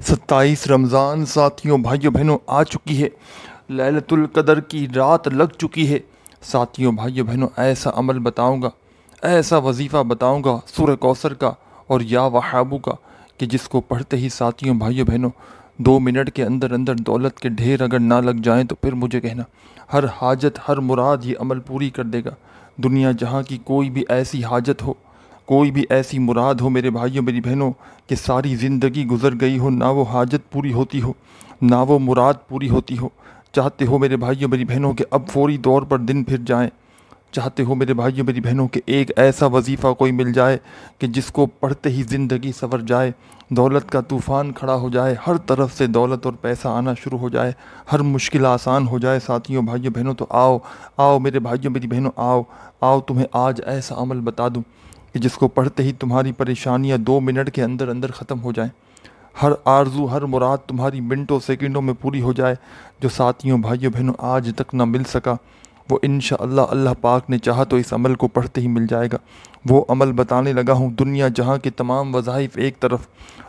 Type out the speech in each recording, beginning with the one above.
27 رمضان ساتھیوں بھائیوں بہنوں آ چکی ہے۔ لیلۃ القدر کی رات لگ چکی ہے۔ ساتھیوں بھائیوں بہنوں ایسا عمل بتاؤں گا، ایسا وظیفہ بتاؤں گا سورہ کوثر کا اور یا وہابو کا، کہ جس کو پڑھتے ہی ساتھیوں بھائیوں بہنوں 2 منٹ کے اندر اندر دولت کے ڈھیر اگر نہ لگ جائیں تو پھر مجھے کہنا، ہر حاجت ہر مراد یہ عمل پوری کر دے گا۔ دنیا جہاں کی کوئی بھی ایسی حاجت ہو، کوئی بھی ایسی مراد ہو میرے بھائیوں میری بہنوں کہ ساری زندگی گزر گئی ہو، نہ وہ حاجت پوری ہوتی ہو، نہ وہ مراد پوری ہوتی ہو، چاہتے ہو میرے بھائیوں میری بہنوں کہ اب فوری طور پر دن پھر جائیں، چاہتے ہو میرے بھائیوں میری بہنوں کہ ایک ایسا وظیفہ کوئی مل جائے کہ جس کو پڑھتے ہی زندگی سنور جائے، دولت کا طوفان کھڑا ہو جائے، ہر طرف سے دولت اور پیسہ آنا شروع ہو جائے، ہر مشکل آسان ہو جائے۔ ساتھیوں بھائیوں بہنوں تو آؤ آؤ میرے بھائیوں میری بہنوں آؤ آؤ، تمہیں آج ایسا عمل بتا دوں کہ جس کو پڑھتے ہی تمہاری پریشانیاں 2 منٹ کے اندر اندر ختم ہو جائیں، ہر آرزو ہر مراد تمہاری منٹوں سیکنڈوں میں پوری ہو جائے۔ جو ساتھیوں بھائیوں بہنوں آج تک نہ مل سکا وہ انشاءاللہ اللہ پاک نے چاہا تو اس عمل کو پڑھتے ہی مل جائے گا۔ وہ عمل بتانے لگا ہوں، دنیا جہاں کے تمام وظائف ایک طرف،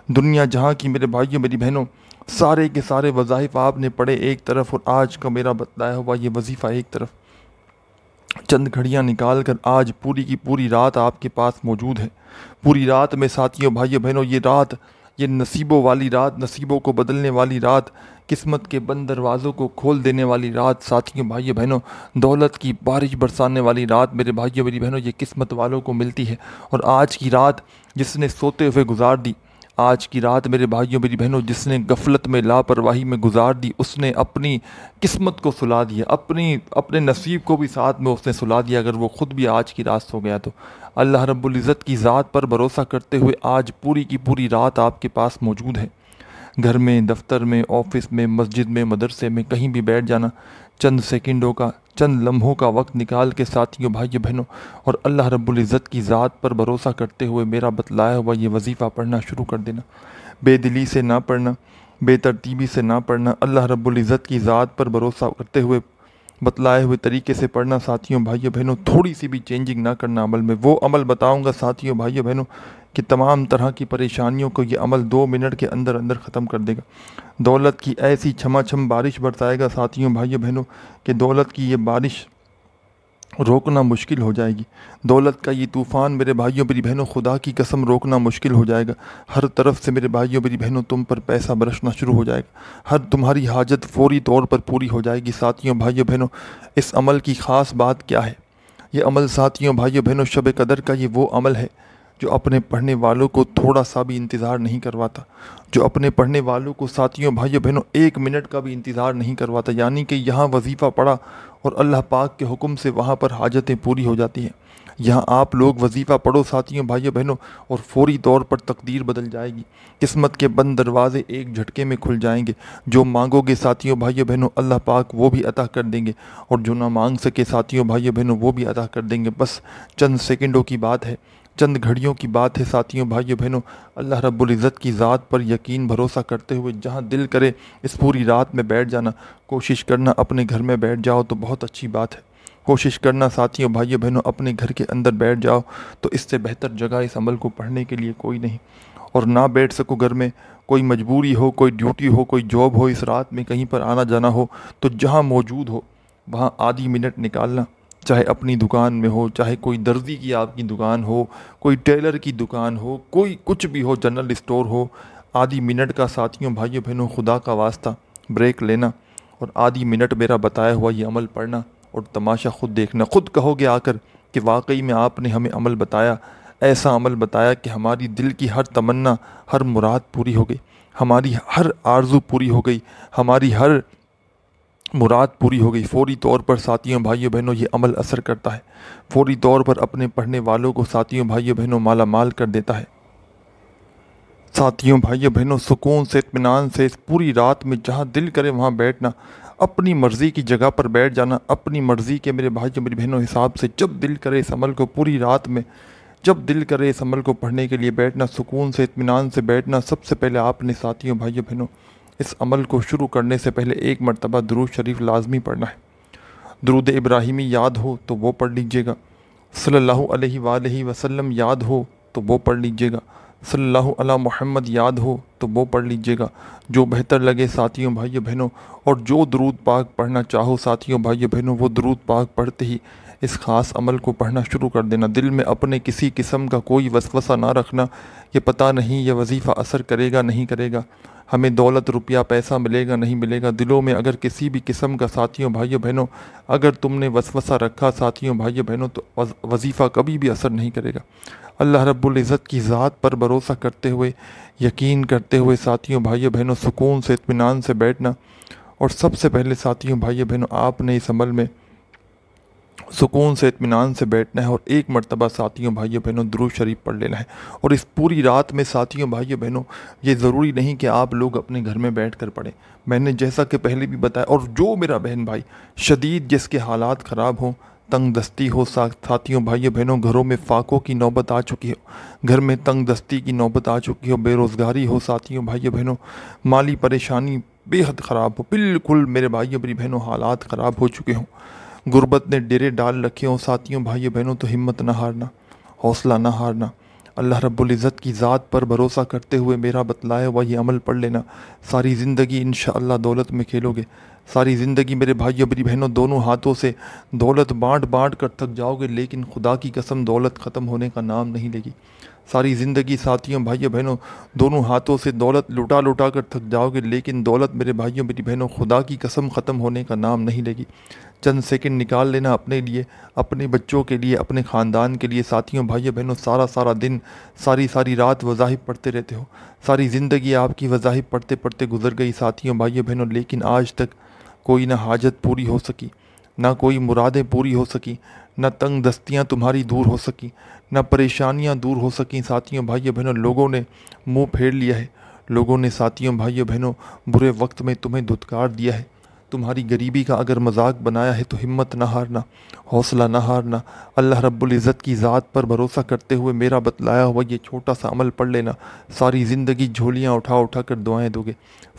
دنیا جہاں کی میرے بھائیوں میری بہنوں سارے کے سارے وظائف آپ نے پڑھے ایک طرف، اور آج کا میرا بتلایا ہوا یہ وظیفہ ایک طرف۔ چند گھڑیاں نکال کر آج پوری کی پوری رات آپ کے پاس موجود ہے۔ پوری رات میں ساتھیوں بھائیوں بہنوں یہ رات، یہ نصیبوں والی رات، نصیبوں کو بدلنے والی رات، قسمت کے بند دروازوں کو کھول دینے والی رات، ساتھیوں بھائیوں بہنوں دولت کی بارش برسانے والی رات میرے بھائیوں میری بہنوں یہ قسمت والوں کو ملتی ہے۔ اور آج کی رات جس نے سوتے ہوئے گزار دی، آج کی رات میرے بھائیوں میری بہنوں جس نے غفلت میں لاپرواہی میں گزار دی، اس نے اپنی قسمت کو سلا دیا، اپنے نصیب کو بھی ساتھ میں اس نے سلا دیا۔ اگر وہ خود بھی آج کی رات سو گیا تو اللہ رب العزت کی ذات پر بھروسہ کرتے ہوئے آج پوری کی پوری رات آپ کے پاس موجود ہے۔ گھر میں، دفتر میں، آفس میں، مسجد میں، مدرسے میں، کہیں بھی بیٹھ جانا، چند سیکنڈوں کا، چند لمحوں کا وقت نکال کے ساتھیوں بھائیوں بہنوں اور اللہ رب العزت کی ذات پر بھروسہ کرتے ہوئے میرا بتلایا ہوا یہ وظیفہ پڑھنا شروع کر دینا۔ بے دلی سے نہ پڑھنا، بے ترتیبی سے نہ پڑھنا، اللہ رب العزت کی ذات پر بھروسہ کرتے ہوئے بتلائے ہوئے طریقے سے پڑھنا۔ ساتھیوں بھائیوں بہنوں تھوڑی سی بھی چینجنگ نہ کرنا عمل میں۔ وہ عمل بتاؤں گا ساتھیوں بھائیوں بہنوں کہ تمام طرح کی پریشانیوں کو یہ عمل 2 منٹ کے اندر اندر ختم کر دے گا۔ دولت کی ایسی چھما چھم بارش برسائے گا ساتھیوں بھائیوں بہنوں کہ دولت کی یہ بارش روکنا مشکل ہو جائے گی۔ دولت کا یہ طوفان میرے بھائیوں میری بہنوں خدا کی قسم روکنا مشکل ہو جائے گا۔ ہر طرف سے میرے بھائیوں میری بہنوں تم پر پیسہ برسنا شروع ہو جائے گا، ہر تمہاری حاجت فوری طور پر پوری ہو جائے گی۔ ساتھیوں بھائیوں بہنوں اس عمل کی خاص بات کیا ہے؟ یہ عمل ساتھیوں بھائیوں بہنوں شب قدر کا یہ وہ عمل ہے جو اپنے پڑھنے والوں کو تھوڑا سا بھی انتظار نہیں کرواتا، جو اپنے پڑھنے والوں کو ساتھیوں بھائیوں بہنوں 1 منٹ کا بھی انتظار نہیں کرواتا۔ یعنی کہ یہاں وظیفہ پڑھا اور اللہ پاک کے حکم سے وہاں پر حاجتیں پوری ہو جاتی ہیں۔ یہاں آپ لوگ وظیفہ پڑھو ساتھیوں بھائیوں بہنوں اور فوری طور پر تقدیر بدل جائے گی، قسمت کے بند دروازے ایک جھٹکے میں کھل جائیں گے۔ جو مانگو گے ساتھیوں بھائیوں بہنوں اللہ پاک وہ بھی عطا کر دیں گے، اور جو نہ مانگ سکے ساتھیوں بھائیوں بہنوں وہ بھی عطا کر دیں گے۔ بس چند سیکنڈوں کی بات ہے، چند گھڑیوں کی بات ہے ساتھیوں بھائیوں بہنوں۔ اللہ رب العزت کی ذات پر یقین بھروسہ کرتے ہوئے جہاں دل کرے اس پوری رات میں بیٹھ جانا۔ کوشش کرنا اپنے گھر میں بیٹھ جاؤ تو بہت اچھی بات ہے، کوشش کرنا ساتھیوں بھائیوں بہنوں اپنے گھر کے اندر بیٹھ جاؤ تو اس سے بہتر جگہ اس عمل کو پڑھنے کے لیے کوئی نہیں۔ اور نہ بیٹھ سکو گھر میں، کوئی مجبوری ہو، کوئی ڈیوٹی ہو، کوئی جاب ہو، اس رات میں کہیں پر آنا جانا ہو، تو جہاں موجود ہو وہاں آدھی منٹ نکالنا، چاہے اپنی دکان میں ہو، چاہے کوئی درزی کی آپ کی دکان ہو، کوئی ٹیلر کی دکان ہو، کوئی کچھ بھی ہو، جنرل اسٹور ہو، آدھی منٹ کا ساتھیوں بھائیوں بہنوں خدا کا واسطہ بریک لینا اور آدھی منٹ میرا بتایا ہوا یہ عمل پڑھنا اور تماشا خود دیکھنا۔ خود کہو گے آ کر کہ واقعی میں آپ نے ہمیں عمل بتایا، ایسا عمل بتایا کہ ہماری دل کی ہر تمنا، ہر مراد پوری ہو گئی، ہماری ہر آرزو پوری ہو گئی، ہماری ہر مراد پوری ہو گئی۔ فوری طور پر ساتھیوں بھائیوں بہنوں یہ عمل اثر کرتا ہے، فوری طور پر اپنے پڑھنے والوں کو ساتھیوں بھائیوں بہنوں مالا مال کر دیتا ہے۔ ساتھیوں بھائیوں بہنوں سکون سے اطمینان سے اس پوری رات میں جہاں دل کرے وہاں بیٹھنا، اپنی مرضی کی جگہ پر بیٹھ جانا، اپنی مرضی کے میرے بھائیوں میری بہنوں حساب سے جب دل کرے اس عمل کو پوری رات میں، جب دل کرے اس عمل کو پڑھنے کے لیے بیٹھنا، سکون سے اطمینان سے بیٹھنا۔ سب سے پہلے آپ نے ساتھیوں بھائیوں بہنوں اس عمل کو شروع کرنے سے پہلے 1 مرتبہ درود شریف لازمی پڑھنا ہے۔ درود ابراہیمی یاد ہو تو وہ پڑھ لیجئے گا، صلی اللہ علیہ وآلہ وسلم یاد ہو تو وہ پڑھ لیجئے گا، صلی اللہ علیہ محمد یاد ہو تو وہ پڑھ لیجئے گا، جو بہتر لگے ساتھیوں بھائیوں بہنوں، اور جو درود پاک پڑھنا چاہو ساتھیوں بھائیوں بہنوں، وہ درود پاک پڑھتے ہی اس خاص عمل کو پڑھنا شروع کر دینا۔ دل میں اپنے کسی قسم کا کوئی وسوسہ نہ رکھنا، یہ پتہ نہیں یہ وظیفہ اثر کرے گا نہیں کرے گا، ہمیں دولت روپیہ پیسہ ملے گا نہیں ملے گا۔ دلوں میں اگر کسی بھی قسم کا ساتھیوں بھائیوں بہنوں اگر تم نے وسوسہ رکھا ساتھیوں بھائیوں بہنوں، تو وظیفہ کبھی بھی اثر نہیں کرے گا۔ اللہ رب العزت کی ذات پر بھروسہ کرتے ہوئے، یقین کرتے ہوئے ساتھیوں بھائیوں بہنوں سکون سے اطمینان سے بیٹھنا، اور سب سے پہلے ساتھیوں بھائیوں بہنوں آپ نے اس عمل میں سکون سے اطمینان سے بیٹھنا ہے، اور ایک مرتبہ ساتھیوں بھائیوں بہنوں درود شریف پڑھ لینا ہے۔ اور اس پوری رات میں ساتھیوں بھائیوں بہنوں یہ ضروری نہیں کہ آپ لوگ اپنے گھر میں بیٹھ کر پڑھیں، میں نے جیسا کہ پہلے بھی بتایا، اور جو میرا بہن بھائی شدید جس کے حالات خراب ہوں، تنگ دستی ہو ساتھیوں بھائیوں بہنوں، گھروں میں فاقوں کی نوبت آ چکی ہو، گھر میں تنگ دستی کی نوبت آ چکی ہو، بے روزگاری ہو ساتھیوں بھائیوں بہنوں، مالی پریشانی بے حد خراب ہو، بالکل میرے بھائیوں میری بہنوں حالات خراب ہو چکے ہوں، غربت نے ڈیرے ڈال رکھے ہوں ساتھیوں بھائیوں بہنوں، تو ہمت نہ ہارنا، حوصلہ نہ ہارنا، اللہ رب العزت کی ذات پر بھروسہ کرتے ہوئے میرا بتلایا ہوا یہ عمل پڑھ لینا، ساری زندگی انشاءاللہ دولت میں کھیلو گے، ساری زندگی میرے بھائیوں میری بہنوں دونوں ہاتھوں سے دولت بانٹ بانٹ کر تھک جاؤ گے، لیکن خدا کی قسم دولت ختم ہونے کا نام نہیں لے گی۔ ساری زندگی ساتھیوں بھائیوں بہنوں دونوں ہاتھوں سے دولت لٹا لٹا کر تھک جاؤ گے، لیکن دولت میرے بھائیوں میری بہنوں خدا کی قسم ختم ہونے کا نام نہیں لے گی۔ چند سیکنڈ نکال لینا اپنے لیے، اپنے بچوں کے لیے، اپنے خاندان کے لیے ساتھیوں بھائیوں بہنوں، سارا دن ساری رات وظائف پڑھتے رہتے ہو، ساری زندگی آپ کی وظائف پڑھتے پڑھتے گزر گئی ساتھیوں بھائیوں بہنوں، لیکن آج تک کوئی نہ حاجت پوری ہو سکی، نہ کوئی مرادیں پوری ہو سکی، نہ تنگ دستیاں تمہاری دور ہو سکی، نہ پریشانیاں دور ہو سکیں ساتھیوں بھائیوں بہنوں، لوگوں نے منہ پھیر لیا ہے، لوگوں نے ساتھیوں بھائیوں بہنوں برے وقت میں تمہیں دھتکار دیا ہے، تمہاری غریبی کا اگر مذاق بنایا ہے تو ہمت نہ ہارنا، حوصلہ نہ ہارنا، اللہ رب العزت کی ذات پر بھروسہ کرتے ہوئے میرا بتلایا ہوا یہ چھوٹا سا عمل پڑھ لینا، ساری زندگی جھولیاں اٹھا اٹھا کر دعائیں دو گے،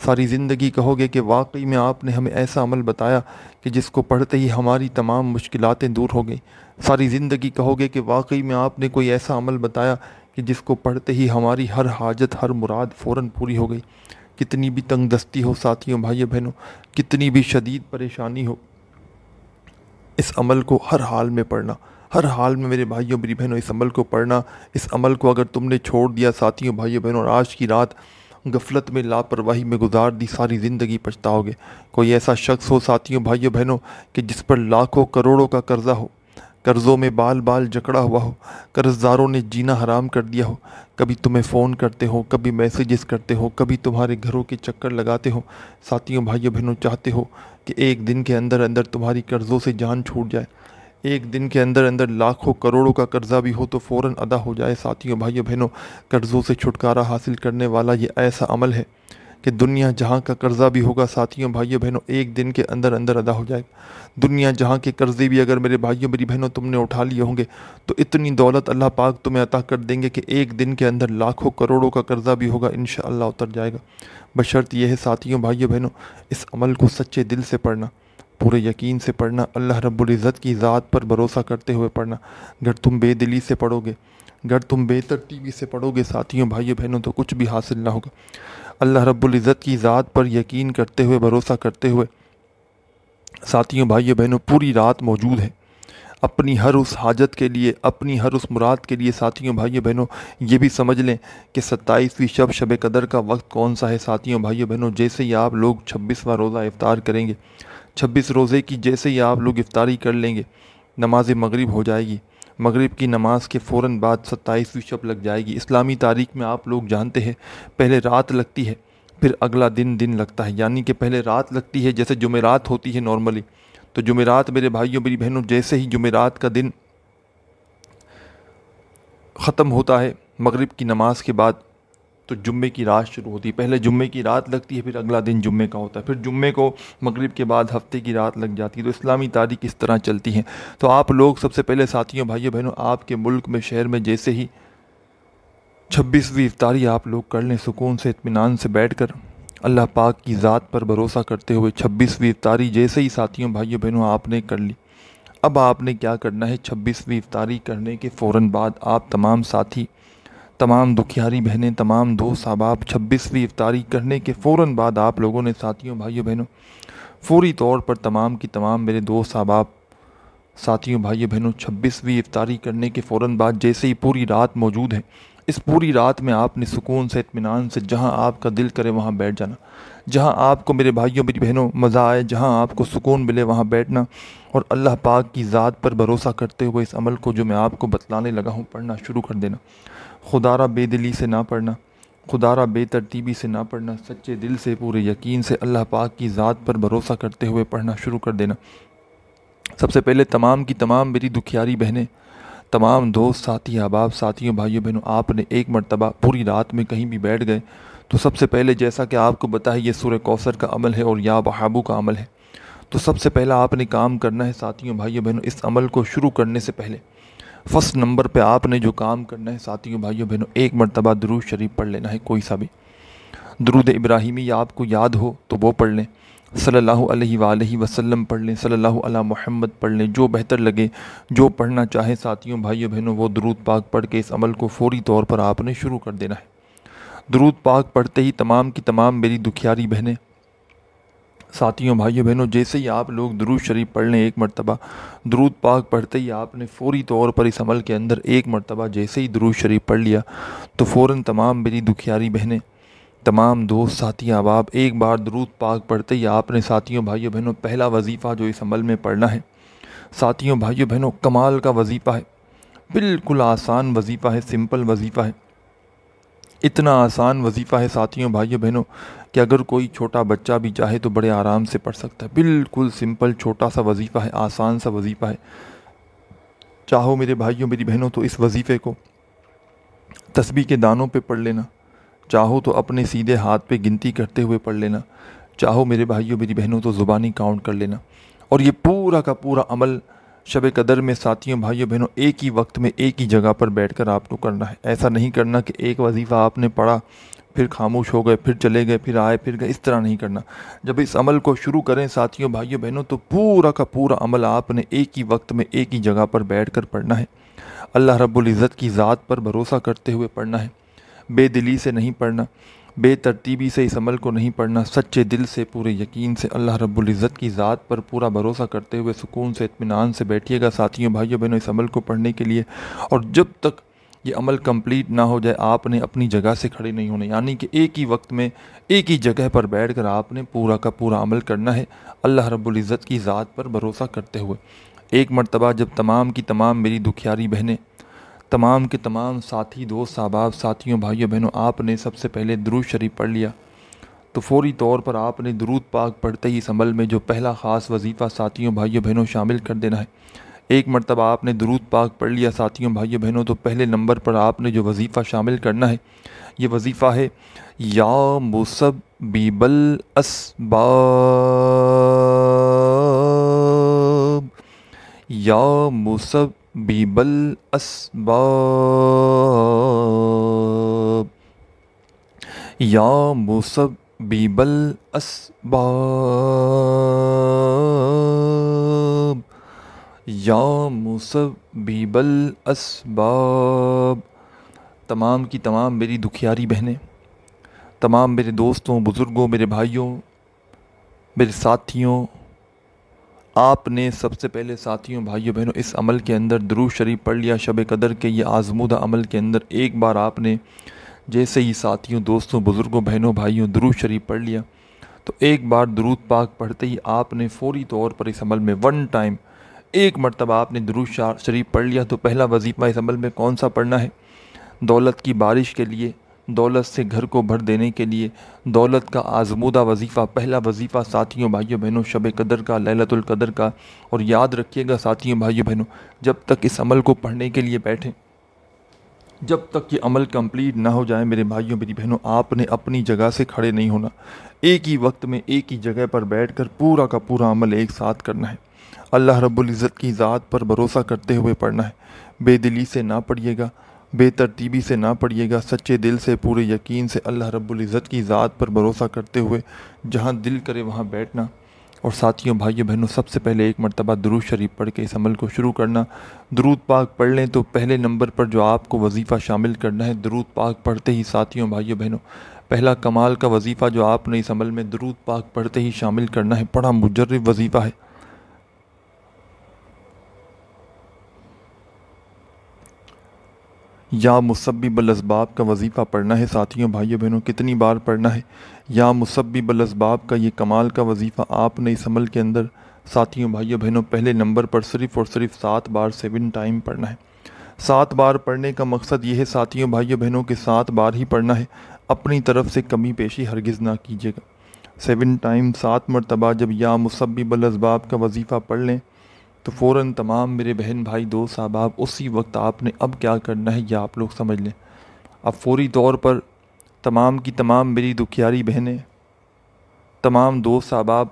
ساری زندگی کہو گے کہ واقعی میں آپ نے ہمیں ایسا عمل بتایا کہ جس کو پڑھتے ہی ہماری تمام مشکلاتیں دور ہو گئیں، ساری زندگی کہو گے کہ واقعی میں آپ نے کوئی ایسا عمل بتایا کہ جس کو پڑھتے ہی ہماری ہر حاجت ہر مراد فوراً پوری ہو گئی۔ کتنی بھی تنگ دستی ہو ساتھیوں بھائیوں بہنوں، کتنی بھی شدید پریشانی ہو، اس عمل کو ہر حال میں پڑھنا، ہر حال میں میرے بھائیوں میری بہنوں اس عمل کو پڑھنا۔ اس عمل کو اگر تم نے چھوڑ دیا ساتھیوں بھائیوں بہنوں، اور آج کی رات غفلت میں لاپرواہی میں گزار دی، ساری زندگی پچھتاؤ گے۔ کوئی ایسا شخص ہو ساتھیوں بھائیوں بہنوں کہ جس پر لاکھوں کروڑوں کا قرضہ ہو، قرضوں میں بال بال جکڑا ہوا ہو، قرض داروں نے جینا حرام کر دیا ہو، کبھی تمہیں فون کرتے ہو، کبھی میسیجز کرتے ہو، کبھی تمہارے گھروں کے چکر لگاتے ہو، ساتھیوں بھائیوں بہنوں چاہتے ہو کہ ایک دن کے اندر اندر تمہاری قرضوں سے جان چھوٹ جائے، ایک دن کے اندر اندر لاکھوں کروڑوں کا قرضہ بھی ہو تو فوراً ادا ہو جائے۔ ساتھیوں بھائیوں بہنوں قرضوں سے چھٹکارا حاصل کرنے والا یہ ایسا عمل ہے کہ دنیا جہاں کا قرضہ بھی ہوگا ساتھیوں بھائیوں بہنوں ایک دن کے اندر اندر ادا ہو جائے گا۔ دنیا جہاں کے قرضے بھی اگر میرے بھائیوں میری بہنوں تم نے اٹھا لیے ہوں گے تو اتنی دولت اللہ پاک تمہیں عطا کر دیں گے کہ ایک دن کے اندر لاکھوں کروڑوں کا قرضہ بھی ہوگا انشاءاللہ اتر جائے گا، بشرط یہ ہے ساتھیوں بھائیوں بہنوں اس عمل کو سچے دل سے پڑھنا، پورے یقین سے پڑھنا، اللہ رب العزت کی ذات پر بھروسہ کرتے ہوئے پڑھنا۔ اگر تم بے دلی سے پڑھو گے، اگر تم بے ترتیبی سے پڑھو گے ساتھیوں بھائیوں بہنوں تو کچھ بھی حاصل نہ ہوگا۔ اللہ رب العزت کی ذات پر یقین کرتے ہوئے بھروسہ کرتے ہوئے ساتھیوں بھائیوں بہنوں پوری رات موجود ہے اپنی ہر اس حاجت کے لیے، اپنی ہر اس مراد کے لیے۔ ساتھیوں بھائیوں بہنوں یہ بھی سمجھ لیں کہ 27ویں شب قدر کا وقت کون سا ہے ساتھیوں بھائیوں بہنوں، جیسے ہی آپ لوگ 26واں روزہ افطار کریں گے، 26 روزے کی جیسے ہی آپ لوگ افطاری کر لیں گے، نماز مغرب ہو جائے گی، مغرب کی نماز کے فوراً بعد 27ویں شب لگ جائے گی۔ اسلامی تاریخ میں آپ لوگ جانتے ہیں پہلے رات لگتی ہے پھر اگلا دن لگتا ہے، یعنی کہ پہلے رات لگتی ہے جیسے جمعرات ہوتی ہے نارملی، تو جمعرات میرے بھائیوں میری بہنوں جیسے ہی جمعرات کا دن ختم ہوتا ہے مغرب کی نماز کے بعد تو جمعے کی رات شروع ہوتی ہے، پہلے جمعے کی رات لگتی ہے پھر اگلا دن جمعے کا ہوتا ہے، پھر جمعے کو مغرب کے بعد ہفتے کی رات لگ جاتی ہے، تو اسلامی تاریخ اس طرح چلتی ہے۔ تو آپ لوگ سب سے پہلے ساتھیوں بھائیوں بہنوں آپ کے ملک میں شہر میں جیسے ہی 26ویں افطاری آپ لوگ کر لیں سکون سے اطمینان سے بیٹھ کر، اللہ پاک کی ذات پر بھروسہ کرتے ہوئے 26ویں افطاری جیسے ہی ساتھیوں بھائیوں بہنوں آپ نے کر لی، اب آپ نے کیا کرنا ہے 26ویں افطاری کرنے کے فوراً بعد آپ تمام ساتھی تمام دکھیاری بہنیں، تمام دوست احباب، 26ویں افطاری کرنے کے فوراً بعد آپ لوگوں نے ساتھیوں بھائیوں بہنوں فوری طور پر تمام کی تمام میرے دوست احباب ساتھیوں بھائیوں بہنوں 26ویں افطاری کرنے کے فوراً بعد جیسے ہی پوری رات موجود ہے، اس پوری رات میں آپ نے سکون سے اطمینان سے جہاں آپ کا دل کرے وہاں بیٹھ جانا، جہاں آپ کو میرے بھائیوں میری بہنوں مزہ آئے، جہاں آپ کو سکون ملے وہاں بیٹھنا، اور اللہ پاک کی ذات پر بھروسہ کرتے ہوئے اس عمل کو جو میں آپ کو بتلانے لگا ہوں پڑھنا شروع کر دینا۔ خدا را بے دلی سے نہ پڑھنا، خدا را بے ترتیبی سے نہ پڑھنا، سچے دل سے پورے یقین سے اللہ پاک کی ذات پر بھروسہ کرتے ہوئے پڑھنا شروع کر دینا۔ سب سے پہلے تمام کی تمام میری دکھیاری بہنیں، تمام دوست ساتھی احباب ساتھیوں بھائیوں بہنوں، آپ نے ایک مرتبہ پوری رات میں کہیں بھی بیٹھ گئے تو سب سے پہلے جیسا کہ آپ کو پتہ ہے یہ سورہ کوثر کا عمل ہے اور یا وہابو کا عمل ہے، تو سب سے پہلا آپ نے کام کرنا ہے ساتھیوں بھائیوں بہنوں، اس عمل کو شروع کرنے سے پہلے فرسٹ نمبر پہ آپ نے جو کام کرنا ہے ساتھیوں بھائیوں بہنوں، ایک مرتبہ درود شریف پڑھ لینا ہے، کوئی سا بھی درود ابراہیمی یا آپ کو یاد ہو تو وہ پڑھ لیں، صلی اللہ علیہ وآلہ وسلم پڑھ لیں، صلی اللہ علی محمد پڑھ لیں، جو بہتر لگے جو پڑھنا چاہیں ساتھیوں بھائیوں بہنوں وہ درود پاک پڑھ کے اس عمل کو فوری طور پر آپ نے شروع کر دینا ہے۔ درود پاک پڑھتے ہی تمام کی تمام میری دکھیاری بہنیں ساتھیوں بھائیوں بہنوں جیسے ہی آپ لوگ درود شریف پڑھ لیں ایک مرتبہ، درود پاک پڑھتے ہی آپ نے فوری طور پر اس عمل کے اندر ایک مرتبہ جیسے ہی درود شریف پڑھ لیا تو فوراً تمام میری دکھیاری بہنیں، تمام دوست ساتھی احباب ایک بار درود پاک پڑھتے ہی آپ نے ساتھیوں بھائیوں بہنوں پہلا وظیفہ جو اس عمل میں پڑھنا ہے ساتھیوں بھائیوں بہنوں کمال کا وظیفہ ہے، بالکل آسان وظیفہ ہے، سمپل وظیفہ ہے، اتنا آسان وظیفہ ہے ساتھیوں بھائیوں بہنوں کہ اگر کوئی چھوٹا بچہ بھی چاہے تو بڑے آرام سے پڑھ سکتا ہے، بالکل سمپل چھوٹا سا وظیفہ ہے، آسان سا وظیفہ ہے۔ چاہو میرے بھائیوں میری بہنوں تو اس وظیفے کو تسبیح کے دانوں پہ پڑھ لینا، چاہو تو اپنے سیدھے ہاتھ پہ گنتی کرتے ہوئے پڑھ لینا، چاہو میرے بھائیوں میری بہنوں تو زبانی کاؤنٹ کر لینا، اور یہ پورا کا پورا عمل شب قدر میں ساتھیوں بھائیوں بہنوں ایک ہی وقت میں ایک ہی جگہ پر بیٹھ کر آپ کو کرنا ہے۔ ایسا نہیں کرنا کہ ایک وظیفہ آپ نے پڑھا پھر خاموش ہو گئے، پھر چلے گئے، پھر آئے پھر گئے، اس طرح نہیں کرنا۔ جب اس عمل کو شروع کریں ساتھیوں بھائیوں بہنوں تو پورا کا پورا عمل آپ نے ایک ہی وقت میں ایک ہی جگہ پر بیٹھ کر پڑھنا ہے، اللہ رب العزت کی ذات پر بھروسہ کرتے ہوئے پڑھنا ہے، بے دلی سے نہیں پڑھنا، بے ترتیبی سے اس عمل کو نہیں پڑھنا، سچے دل سے پورے یقین سے اللہ رب العزت کی ذات پر پورا بھروسہ کرتے ہوئے سکون سے اطمینان سے بیٹھیے گا ساتھیوں بھائیوں بہنوں اس عمل کو پڑھنے کے لیے، اور جب تک یہ عمل کمپلیٹ نہ ہو جائے آپ نے اپنی جگہ سے کھڑے نہیں ہونے، یعنی کہ ایک ہی وقت میں ایک ہی جگہ پر بیٹھ کر آپ نے پورا کا پورا عمل کرنا ہے اللہ رب العزت کی ذات پر بھروسہ کرتے ہوئے۔ ایک مرتبہ جب تمام کی تمام میری دکھیاری بہنیں، تمام کے تمام ساتھی دوست احباب ساتھیوں بھائیوں بہنوں آپ نے سب سے پہلے درود شریف پڑھ لیا تو فوری طور پر آپ نے درود پاک پڑھتے ہی اس عمل میں جو پہلا خاص وظیفہ ساتھیوں بھائیوں بہنوں شامل کر دینا ہے۔ ایک مرتبہ آپ نے درود پاک پڑھ لیا ساتھیوں بھائیوں بہنوں تو پہلے نمبر پر آپ نے جو وظیفہ شامل کرنا ہے یہ وظیفہ ہے یا مسبب الاسباب، یا مسبب الاسباب، یا مسبب الاسباب، یا مسبب الاسباب۔ تمام کی تمام میری دکھیاری بہنیں، تمام میرے دوستوں بزرگوں میرے بھائیوں میرے ساتھیوں، آپ نے سب سے پہلے ساتھیوں بھائیوں بہنوں اس عمل کے اندر درود شریف پڑھ لیا شب قدر کے یہ آزمودہ عمل کے اندر ایک بار آپ نے جیسے ہی ساتھیوں دوستوں بزرگوں بہنوں بھائیوں درود شریف پڑھ لیا تو ایک بار درود پاک پڑھتے ہی آپ نے فوری طور پر اس عمل میں ون ٹائم ایک مرتبہ آپ نے درود شریف پڑھ لیا تو پہلا وظیفہ اس عمل میں کون سا پڑھنا ہے؟ دولت کی بارش کے لیے، دولت سے گھر کو بھر دینے کے لیے، دولت کا آزمودہ وظیفہ، پہلا وظیفہ ساتھیوں بھائیوں بہنوں شب قدر کا، لیلۃ القدر کا۔ اور یاد رکھیے گا ساتھیوں بھائیوں بہنوں جب تک اس عمل کو پڑھنے کے لیے بیٹھیں، جب تک یہ عمل کمپلیٹ نہ ہو جائے میرے بھائیوں میری بہنوں آپ نے اپنی جگہ سے کھڑے نہیں ہونا، ایک ہی وقت میں ایک ہی جگہ پر بیٹھ کر پورا کا پورا عمل ایک ساتھ کرنا ہے، اللہ رب العزت کی ذات پر بھروسہ کرتے ہوئے پڑھنا ہے، بے دلی سے نہ پڑھیے گا، بے ترتیبی سے نہ پڑھیے گا، سچے دل سے پورے یقین سے اللہ رب العزت کی ذات پر بھروسہ کرتے ہوئے جہاں دل کرے وہاں بیٹھنا، اور ساتھیوں بھائیوں بہنوں، سب سے پہلے ایک مرتبہ درود شریف پڑھ کے اس عمل کو شروع کرنا۔ درود پاک پڑھ لیں تو پہلے نمبر پر جو آپ کو وظیفہ شامل کرنا ہے، درود پاک پڑھتے ہی ساتھیوں بھائیوں بہنوں، پہلا کمال کا وظیفہ جو آپ نے اس عمل میں درود پاک پڑھتے ہی شامل کرنا ہے، بڑا مجرب وظیفہ ہے۔ یا مسبب الاسباب کا وظیفہ پڑھنا ہے ساتھیوں بھائیوں بہنوں۔ کتنی بار پڑھنا ہے؟ یا مسبب الاسباب کا یہ کمال کا وظیفہ آپ نے اس عمل کے اندر ساتھیوں بھائیوں بہنوں پہلے نمبر پر صرف اور صرف 7 بار 7 ٹائم پڑھنا ہے۔ 7 بار پڑھنے کا مقصد یہ ہے ساتھیوں بھائیوں بہنوں کہ 7 بار ہی پڑھنا ہے، اپنی طرف سے کمی پیشی ہرگز نہ کیجیے گا۔ 7 ٹائم 7 مرتبہ جب یا مسبب الاسباب کا وظیفہ پڑھ لیں تو فوراً تمام میرے بہن بھائی دوست احباب اسی وقت آپ نے اب کیا کرنا ہے یہ آپ لوگ سمجھ لیں۔ اب فوری طور پر تمام کی تمام میری دکھیاری بہنیں، تمام دوست احباب،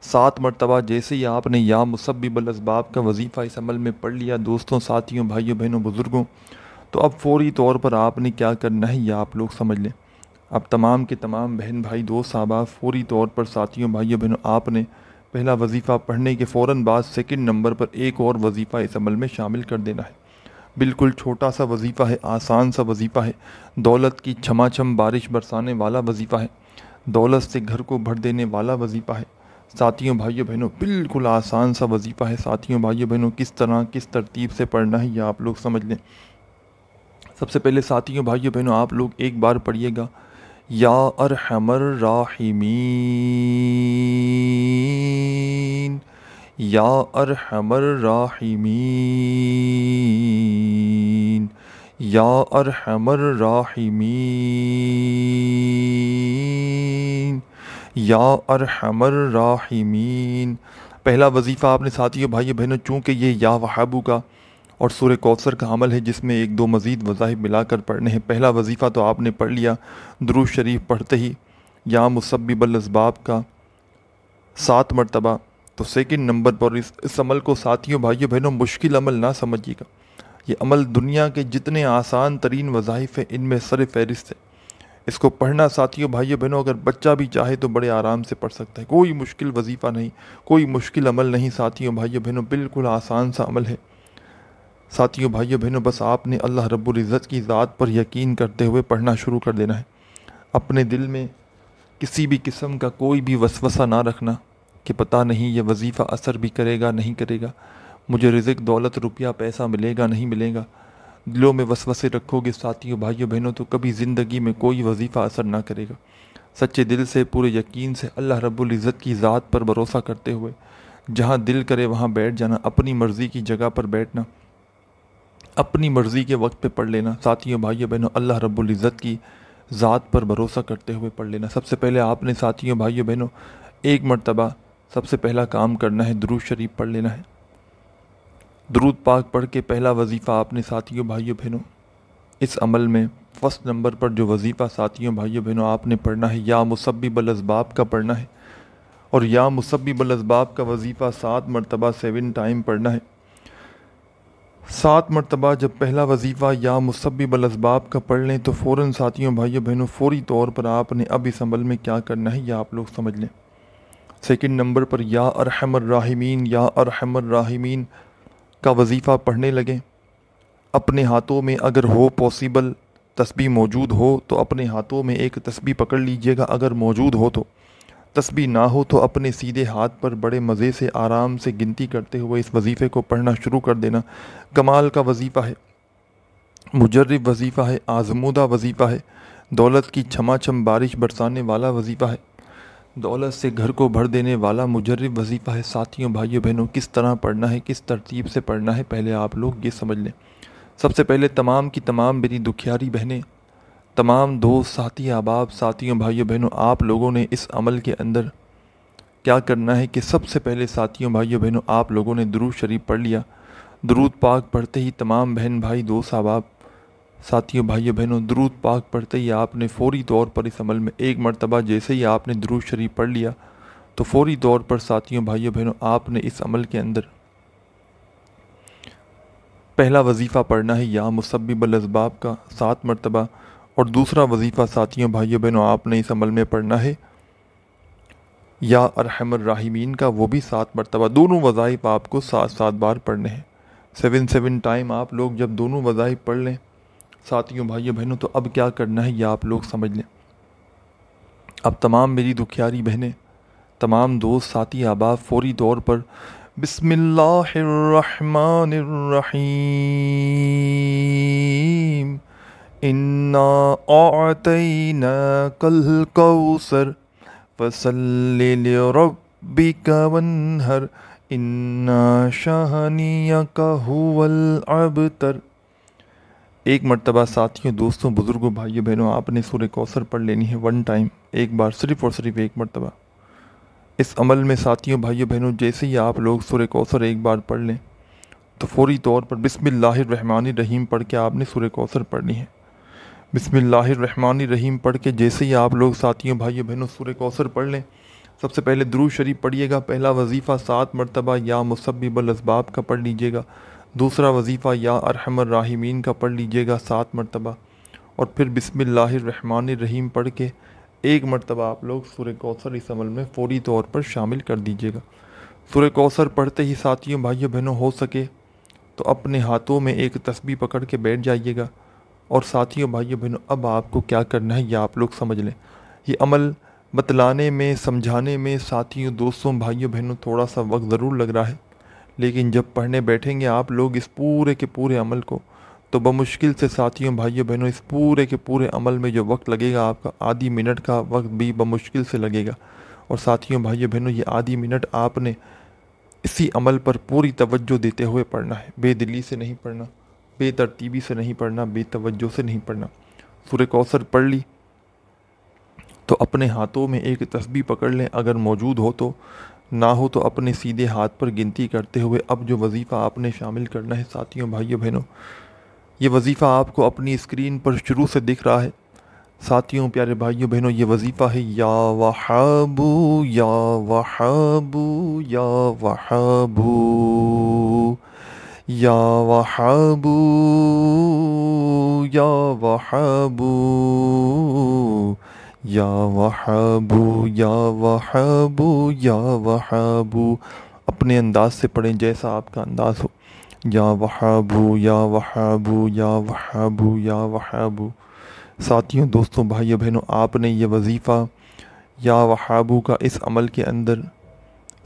7 مرتبہ جیسے ہی آپ نے یا مسبب الاسباب کا وظیفہ اس عمل میں پڑھ لیا دوستوں، ساتھیوں، بھائیوں، بہنوں، بزرگوں، تو اب فوری طور پر آپ نے کیا کرنا ہے یہ آپ لوگ سمجھ لیں۔ اب تمام کے تمام بہن بھائی دوست احباب فوری طور پر ساتھیوں، بھائیوں، بہنوں، آپ نے پہلا وظیفہ پڑھنے کے فوراً بعد سیکنڈ نمبر پر ایک اور وظیفہ اس عمل میں شامل کر دینا ہے۔ بالکل چھوٹا سا وظیفہ ہے، آسان سا وظیفہ ہے، دولت کی چھما چھم بارش برسانے والا وظیفہ ہے، دولت سے گھر کو بھر دینے والا وظیفہ ہے ساتھیوں، بھائیوں، بہنوں، بالکل آسان سا وظیفہ ہے ساتھیوں، بھائیوں، بہنوں۔ کس طرح کس ترتیب سے پڑھنا ہے یہ آپ لوگ سمجھ لیں۔ سب سے پہلے ساتھیوں، بھائیوں، بہنوں، آپ لوگ ایک بار پڑھیے گا، یا ارحم الراحمین، یا ارحم الراحمین، یا ارحم الراحمین، یا ارحم الراحمین۔ پہلا وظیفہ آپ نے ساتھیوں، بھائیوں، بہنوں، چونکہ یہ یا وہابو کا اور سورہ کوثر کا عمل ہے جس میں 1-2 مزید وظائف ملا کر پڑھنے ہیں، پہلا وظیفہ تو آپ نے پڑھ لیا درود شریف پڑھتے ہی یا مسبب الاسباب کا 7 مرتبہ، تو سیکنڈ نمبر پر اس عمل کو ساتھیوں، بھائیوں، بہنوں، مشکل عمل نہ سمجھیے گا۔ یہ عمل دنیا کے جتنے آسان ترین وظائف ہیں ان میں سر فہرست ہے۔ اس کو پڑھنا ساتھیوں، بھائیوں، بہنوں، اگر بچہ بھی چاہے تو بڑے آرام سے پڑھ سکتا ہے، کوئی مشکل وظیفہ نہیں، کوئی مشکل عمل نہیں ساتھیوں، بھائیوں، بہنوں، بالکل آسان سا عمل ہے ساتھیوں، بھائیوں، بہنوں۔ بس آپ نے اللہ رب العزت کی ذات پر یقین کرتے ہوئے پڑھنا شروع کر دینا ہے۔ اپنے دل میں کسی بھی قسم کا کوئی بھی وسوسہ نہ رکھنا کہ پتہ نہیں یہ وظیفہ اثر بھی کرے گا نہیں کرے گا، مجھے رزق، دولت، روپیہ، پیسہ ملے گا نہیں ملے گا۔ دلوں میں وسوسے رکھو گے ساتھیوں، بھائیوں، بہنوں، تو کبھی زندگی میں کوئی وظیفہ اثر نہ کرے گا۔ سچے دل سے، پورے یقین سے اللہ رب العزت کی ذات پر بھروسہ کرتے ہوئے جہاں دل کرے وہاں بیٹھ جانا، اپنی مرضی کی جگہ پر بیٹھنا، اپنی مرضی کے وقت پہ پڑھ لینا ساتھیوں، بھائیوں، بہنوں، اللہ رب العزت کی ذات پر بھروسہ کرتے ہوئے پڑھ لینا۔ سب سے پہلے آپ نے ساتھیوں، بھائیوں، بہنوں، ایک مرتبہ سب سے پہلا کام کرنا ہے درود شریف پڑھ لینا ہے۔ درود پاک پڑھ کے پہلا وظیفہ آپ نے ساتھیوں، بھائیوں، بہنوں، اس عمل میں فرسٹ نمبر پر جو وظیفہ ساتھیوں، بھائیوں، بہنوں، آپ نے پڑھنا ہے یا مسبب الاسباب کا پڑھنا ہے، اور یا مسبب الاسباب کا وظیفہ 7 مرتبہ 7 ٹائم پڑھنا ہے۔ 7 مرتبہ جب پہلا وظیفہ یا مسبب الاسباب کا پڑھ لیں تو فوراً ساتھیوں، بھائیوں، بہنوں، فوری طور پر آپ نے اب اس عمل میں کیا کرنا ہے یہ آپ لوگ سمجھ لیں۔ سیکنڈ نمبر پر یا ارحم الراحمین، یا ارحم الراحمین کا وظیفہ پڑھنے لگیں۔ اپنے ہاتھوں میں اگر ہو پاسبل تسبیح موجود ہو تو اپنے ہاتھوں میں ایک تسبیح پکڑ لیجئے گا، اگر موجود ہو تو، تسبیح نہ ہو تو اپنے سیدھے ہاتھ پر بڑے مزے سے آرام سے گنتی کرتے ہوئے اس وظیفے کو پڑھنا شروع کر دینا۔ کمال کا وظیفہ ہے، مجرب وظیفہ ہے، آزمودہ وظیفہ ہے، دولت کی چھما چھم بارش برسانے والا وظیفہ ہے، دولت سے گھر کو بھر دینے والا مجرب وظیفہ ہے ساتھیوں، بھائیوں، بہنوں۔ کس طرح پڑھنا ہے، کس ترتیب سے پڑھنا ہے، پہلے آپ لوگ یہ سمجھ لیں۔ سب سے پہلے تمام کی تمام میری دکھیاری بہنیں، تمام دوست، ساتھی، احباب، ساتھیوں، بھائیوں، بہنوں، آپ لوگوں نے اس عمل کے اندر کیا کرنا ہے کہ سب سے پہلے ساتھیوں، بھائیوں، بہنوں، آپ لوگوں نے درود شریف پڑھ لیا۔ درود پاک پڑھتے ہی تمام بہن بھائی دوست احباب، ساتھیوں، بھائیوں، بہنوں، درود پاک پڑھتے ہی آپ نے فوری طور پر اس عمل میں ایک مرتبہ جیسے ہی آپ نے درود شریف پڑھ لیا تو فوری طور پر ساتھیوں، بھائیوں، بہنوں، آپ نے اس عمل کے اندر پہلا وظیفہ پڑھنا ہے یا مسبب الاسباب کا 7 مرتبہ، اور دوسرا وظیفہ ساتھیوں، بھائیوں، بہنوں، آپ نے اس عمل میں پڑھنا ہے یا ارحم الراحمین کا وہ بھی 7 مرتبہ۔ دونوں وظائف آپ کو 7 بار پڑھنے ہیں۔ 7 ٹائم آپ لوگ جب دونوں وظائف پڑھ لیں ساتھیوں بھائیوں بہنوں، تو اب کیا کرنا ہے یہ آپ لوگ سمجھ لیں۔ اب تمام میری دکھیاری بہنیں، تمام دوست، ساتھی، احباب فوری طور پر بسم اللہ الرحمن الرحیم انا اعطیناک الکوثر فصل لربک وانحر ان شانئک هو الابتر۔ ایک مرتبہ ساتھیوں، دوستوں، بزرگوں، بھائیوں بہنوں، آپ نے سورہ کوثر پڑھ لینی ہے 1 ٹائم، ایک بار، صرف اور صرف ایک مرتبہ۔ اس عمل میں ساتھیوں بھائیوں بہنوں، جیسے ہی آپ لوگ سورہ کوثر ایک بار پڑھ لیں تو فوری طور پر بسم اللہ الرحمن الرحیم پڑھ کے آپ نے سورہ کوثر پڑھنی ہے۔ بسم اللہ الرحمن الرحیم پڑھ کے جیسے ہی آپ لوگ ساتھیوں بھائیوں بہنوں سورہ کوثر پڑھ لیں، سب سے پہلے درود شریف پڑھیے گا۔ پہلا وظیفہ 7 مرتبہ یا مسبب الاسباب کا پڑھ لیجیے گا۔ دوسرا وظیفہ یا ارحم الراحمین کا پڑھ لیجیے گا 7 مرتبہ، اور پھر بسم اللہ الرحمن الرحیم پڑھ کے ایک مرتبہ آپ لوگ سورہ کوثر اس عمل میں فوری طور پر شامل کر دیجیے گا۔ سورہ کوثر پڑھتے ہی ساتھیوں بھائیوں بہنوں ہو سکے تو اپنے ہاتھوں میں ایک تسبیح پکڑ کے بیٹھ جائیے گا۔ اور ساتھیوں بھائیوں بہنوں اب آپ کو کیا کرنا ہے یہ آپ لوگ سمجھ لیں۔ یہ عمل بتلانے میں، سمجھانے میں ساتھیوں، دوستوں، بھائیوں بہنوں تھوڑا سا وقت ضرور لگ رہا ہے، لیکن جب پڑھنے بیٹھیں گے آپ لوگ اس پورے کے پورے عمل کو تو بمشکل سے ساتھیوں بھائیوں بہنوں اس پورے کے پورے عمل میں جو وقت لگے گا آپ کا آدھی منٹ کا وقت بھی بمشکل سے لگے گا۔ اور ساتھیوں بھائیوں بہنوں یہ آدھی منٹ آپ نے اسی عمل پر پوری توجہ دیتے ہوئے پڑھنا ہے، بے دلی سے نہیں پڑھنا، بے ترتیبی سے نہیں پڑھنا، بے توجہ سے نہیں پڑھنا۔ سورہ کوثر پڑھ لی تو اپنے ہاتھوں میں ایک تسبیح پکڑ لیں، اگر موجود ہو تو، نہ ہو تو اپنے سیدھے ہاتھ پر گنتی کرتے ہوئے اب جو وظیفہ آپ نے شامل کرنا ہے ساتھیوں بھائیوں بہنوں، یہ وظیفہ آپ کو اپنی اسکرین پر شروع سے دکھ رہا ہے۔ ساتھیوں، پیارے بھائیوں بہنوں، یہ وظیفہ ہے یا وہابو یا وہابو یا وہابو یا وہابو یا وہابو یا وہابو یا وہابو یا وہابو۔ اپنے انداز سے پڑھیں جیسا آپ کا انداز ہو۔ یا وہابو یا وہابو یا وہابو یا وہابو۔ ساتھیوں، دوستوں، بھائیوں بہنوں، آپ نے یہ وظیفہ یا وہابو کا اس عمل کے اندر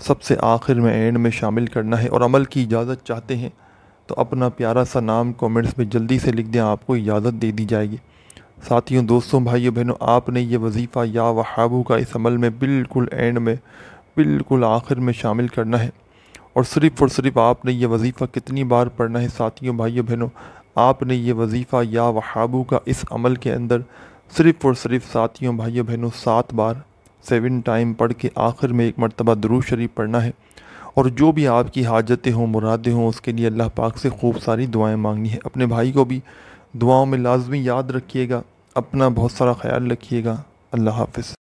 سب سے آخر میں، اینڈ میں شامل کرنا ہے۔ اور عمل کی اجازت چاہتے ہیں تو اپنا پیارا سا نام کومنٹس میں جلدی سے لکھ دیں، آپ کو اجازت دے دی جائے گی۔ ساتھیوں، دوستوں، بھائیوں بہنوں، آپ نے یہ وظیفہ یا وہابو کا اس عمل میں بالکل اینڈ میں، بالکل آخر میں شامل کرنا ہے۔ اور صرف آپ نے یہ وظیفہ کتنی بار پڑھنا ہے ساتھیوں بھائیوں بہنوں، آپ نے یہ وظیفہ یا وہابو کا اس عمل کے اندر صرف ساتھیوں بھائیوں بہنوں 7 بار 7 ٹائم پڑھ کے آخر میں ایک مرتبہ درود شریف پڑھنا ہے۔ اور جو بھی آپ کی حاجتیں ہوں، مرادیں ہوں، اس کے لیے اللہ پاک سے خوب ساری دعائیں مانگنی ہے۔ اپنے بھائی کو بھی دعاؤں میں لازمی یاد رکھیے گا۔ اپنا بہت سارا خیال رکھیے گا۔ اللہ حافظ۔